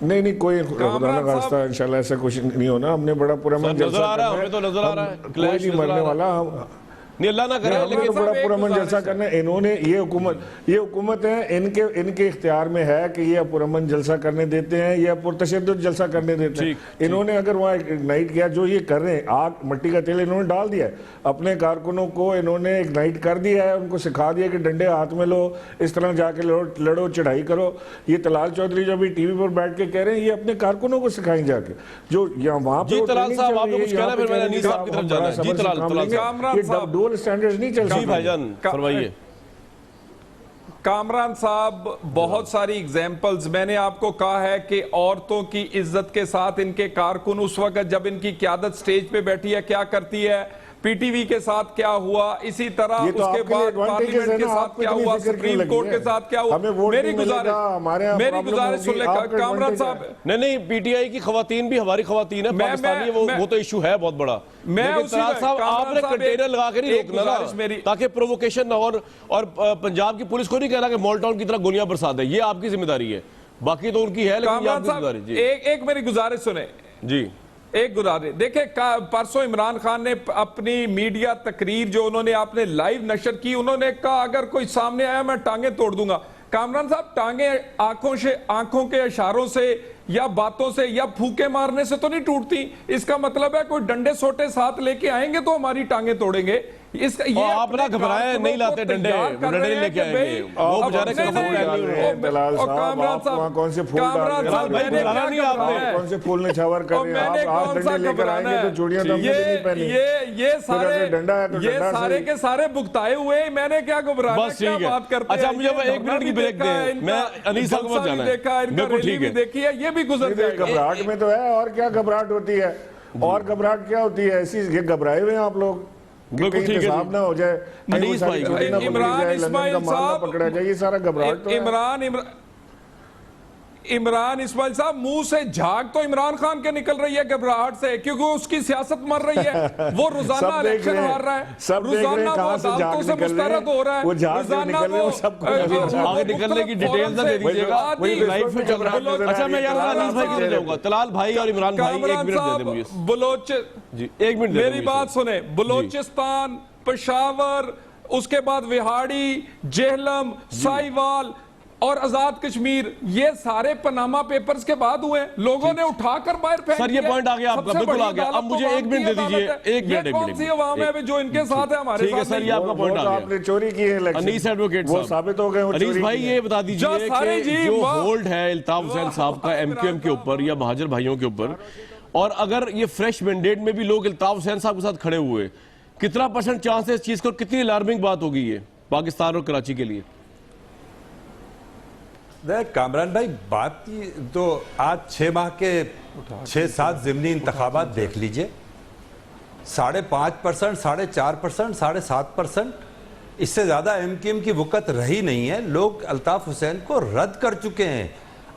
नहीं कोई खुदा ना खास्ता इंशाल्लाह ऐसा कुछ नहीं होना। हमने बड़ा पुरअमन जलसा नजर आ रहा है, हमें तो नजर आ रहा है, कोई नहीं मरने वाला। हम नहीं, अल्लाह ना करे, लेकिन तो बड़ा पुरअमन जलसा करना है। इन्होंने ये हुकूमत है, इनके इख्तियार में है कि ये पुरअमन जलसा करने देते हैं या पुरतशद्दुद जलसा करने देते हैं। इन्होंने अगर वहाँ इग्नाइट किया, जो ये कर रहे हैं, आग मट्टी का तेल इन्होंने डाल दिया है, अपने कारकुनों को इन्होंने इग्नाइट कर दिया है, उनको सिखा दिया कि डंडे हाथ में लो, इस तरह जाके लड़ो चढ़ाई करो। ये तलाल चौधरी जो अभी टीवी पर बैठ के कह रहे हैं, ये अपने कारकुनों को सिखाएं जाके, जो यहाँ वहाँ पे स्टैंडर्ड्स नहीं चल सकते। भाईजान फरमाइए। कामरान साहब, बहुत सारी एग्जाम्पल्स मैंने आपको कहा है कि औरतों की इज्जत के साथ इनके कारकुन उस वक्त जब इनकी क़यादत स्टेज पे बैठी है क्या करती है, पीटीवी के साथ क्या हुआ, इसी तरह तो उसके बाद पार्लियामेंट के साथ क्या हुआ, सुप्रीम कोर्ट के साथ क्या हुआ। मेरी गुजारिश सुन ले कामरान साहब। नहीं, पीटीआई की खवातीन भी हमारी खवातीन है, पाकिस्तानी, वो तो इशू है बहुत बड़ा। आपने कंटेनर लगा के नहीं रोकना ना, ताकि प्रोवोकेशन ना हो। और पंजाब की पुलिस को नहीं कहना कि मॉल टाउन की तरह गोलियां बरसा दे, ये आपकी जिम्मेदारी है, बाकी तो उनकी है, लेकिन एक मेरी गुजारिश सुने जी, एक गुजारिश। देखे परसों इमरान खान ने अपनी मीडिया तकरीर जो उन्होंने आपने लाइव नशर की, उन्होंने कहा अगर कोई सामने आया मैं टांगे तोड़ दूंगा। कामरान साहब, टांगे आंखों के इशारों से या बातों से या फूके मारने से तो नहीं टूटती। इसका मतलब है कोई डंडे सोटे साथ लेके आएंगे तो हमारी टांगे तोड़ेंगे। इसका ये और आप ना अपने घबराएं, कारकुनों नहीं लाते को डंडे, तैयार कर डंडे रहे नहीं हैं लेके कि आएंगे। भाई, वो अब बेचारे नहीं, कपड़े नहीं, डाल रहे हैं, दलाल और साहब, कामरान आप साहब, वहाँ कौन से फूल डाल कामरान रहे हैं? साहब, भाई, मैंने घबराना क्या नहीं आपने। घबराना है? कौन से फूल निछावर कर और रहे हैं? मैंने आप कौन डंडे सा लेकर घबराना आएंगे तो है? चूड़ियां तो हमने भी नहीं पहनी। ये सारे अगर डंडा है तो ये डंडा सारे सही। के सारे भुगताए हुए, मैंने क्या घबराना, बस क्या ठीक है। बात करते अच्छा, हैं? मुझे ये 1 मिनट की भी ब्रेक देखा है, दें। इनका मैं अनीस साहब को जलसा मत जाना भी है। देखा है, इनका बिल्कुल रैली ठीक भी है। देखी है, ये भी गुजर जाएगा। घबराहट में तो है, और क्या घबराहट होती है? और घबराहट क्या होती है? ऐसी ये घबराए हुए हैं आप लोग कि बिल्कुल कहीं ठीक है हिसाब जी। ना हो जाए, कहीं वो अनीस सारी भाई, चोरी ना पकड़ी इमरान जाए, लंदन इस्माइल का माल ना साहब, पकड़ा जाए, ये सारा घबराहट तो है। इमरान इस्माइल साहब, मुंह से झाग तो इमरान खान के निकल रही है घबराहट से, क्योंकि उसकी सियासत मर रही है। वो रोजाना सब देख इलेक्शन रहे हैं, हार रहा है, सब देख रहे हैं रोजाना वो कहाँ से अदालतों झाग से निकल रहे हैं। मुस्तरद हो रहा है, वो झाग जो रोजाना निकल रहे हैं, वो वो सबको नजर आ आगे निकलने की डिटेल ना दे दीजिएगा। लाइव में चल रहा है। अच्छा, मैं यहाँ अनीस भाई के लिए जाऊंगा। तलाल भाई और इमरान भाई 1 कामरान मिनट दे साहब, दें मुझे बलोच जी, 1 मिनट दे दें मेरी मुझे, बात सर। सुने, बलोचिस्तान, पेशावर, उसके बाद विहाड़ी, जेहलम, साहिवाल और आजाद कश्मीर, ये सारे पनामा पेपर्स के बाद हुए। लोगों ने उठाकर बाहर फेंक सर, ये दिया। पॉइंट आ गया आपका, सबसे बिल्कुल बड़ी आ गया। अब अदालत मुझे तो 1 मिनट दे अदालत दीजिए। है। 1 ये मिनट, 1 कौन सी अवाम है जो इनके साथ है, हमारे ठीक है साथ सर, नहीं? ये आपका पॉइंट वो आ तो गया। आपने चोरी की है इलेक्शन। अनीस एडवोकेट वो साहब, साबित हो गए, वो अनीस चोरी भाई की ये है। बता जो दीजिए सारे कि जी, जो वाह। होल्ड है इल्ताफ हुसैन साहब का एमक्यूएम के ऊपर या महाजर भाइयों के ऊपर, और अगर ये फ्रेश मैंडेट में भी लोग इल्ताफ हुसैन साहब के साथ खड़े हुए, कितना % चांस है इस चीज को? कितनी अलार्मिंग बात होगी ये पाकिस्तान और कराची के लिए? देख कामरान भाई, बात की तो आज 6 माह के 6-7 ज़िमनी इंतखाबात देख लीजिए, 5.5%, 4.5%, 7.5%, इससे ज़्यादा एमक्यूएम की वक़्त रही नहीं है। लोग अल्ताफ़ हुसैन को रद्द कर चुके हैं।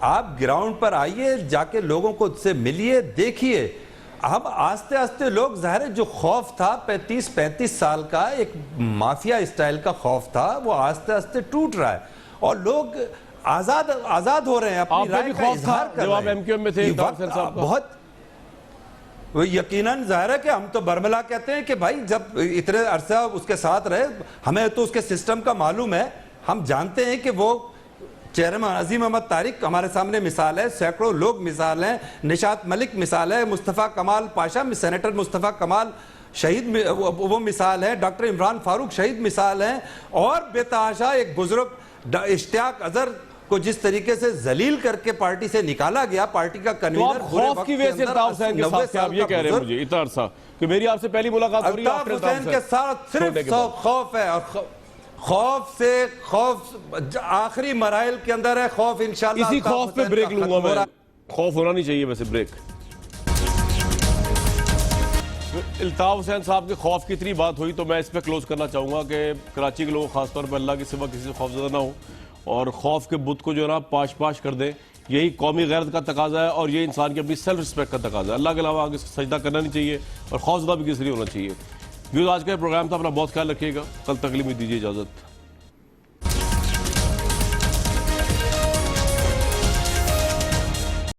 आप ग्राउंड पर आइए, जाके लोगों को से मिलिए, देखिए। हम आस्ते आस्ते लोग, ज़ाहिर है जो खौफ था 35 साल का, एक माफिया स्टाइल का खौफ था, वो आस्ते आस्ते टूट रहा है और लोग आजाद हो रहे हैं, अपनी आप पे राय भी का खौफ इजहार था कर जब रहे आप हैं। एमक्यूएम में थे ये इल्ताफ वक्त हुसैन साहब का? बहुत वो यकीनन जाहिर है कि हम तो बरमला कहते हैं कि भाई जब इतने अरसा उसके साथ रहे, हमें तो उसके सिस्टम का मालूम है, हम जानते हैं कि वो चेयरमैन अजीम अहमद तारिक हमारे सामने मिसाल है, सैकड़ों लोग मिसाल हैं, निशात मलिक मिसाल है, मुस्तफ़ा कमाल पाशा, सेनेटर मुस्तफ़ा कमाल शहीद वो मिसाल है, डॉक्टर इमरान फारूक शहीद मिसाल हैं, और बेतहाशा एक बुजुर्ग इश्तियाक अजहर को जिस तरीके से जलील करके पार्टी से निकाला गया, पार्टी का तो कन्वीनर, आप खौफ की वजह से इल्ताफ हुसैन के साथ थे, आप ये कह रहे हैं मुझे इतना अरसा कि मेरी आपसे पहली मुलाकात हो रही है अल्ताफ आपने हुसैन के साथ सिर्फ खौफ है, और खौफ से खौफ आखिरी मराइल के अंदर है। खौफ इंशाल्लाह इसी अल्ताफ खौफ पे हुसैन ब्रेक का लूंगा खत्म हो मैं। रहा। खौफ होना नहीं चाहिए वैसे, ब्रेक। इल्ताफ हुसैन साहब के खौफ की इतनी बात हुई तो मैं इस पे क्लोज करना चाहूंगा कि कराची के लोग खासतौर पर अल्लाह के सिवा किसी से खौफजदा ना हो और खौफ के बुत को जो है ना पाश कर दें। यही कौमी गैरत का तकाजा है और ये इंसान की अपनी सेल्फ रिस्पेक्ट का तकाजा है। अल्लाह के अलावा आगे सजदा करना नहीं चाहिए और खौफजदा भी किसी नहीं होना चाहिए। व्यूज़, आज का प्रोग्राम था, अपना बहुत ख्याल रखिएगा। कल तक के लिए मुझे दीजिए इजाज़त।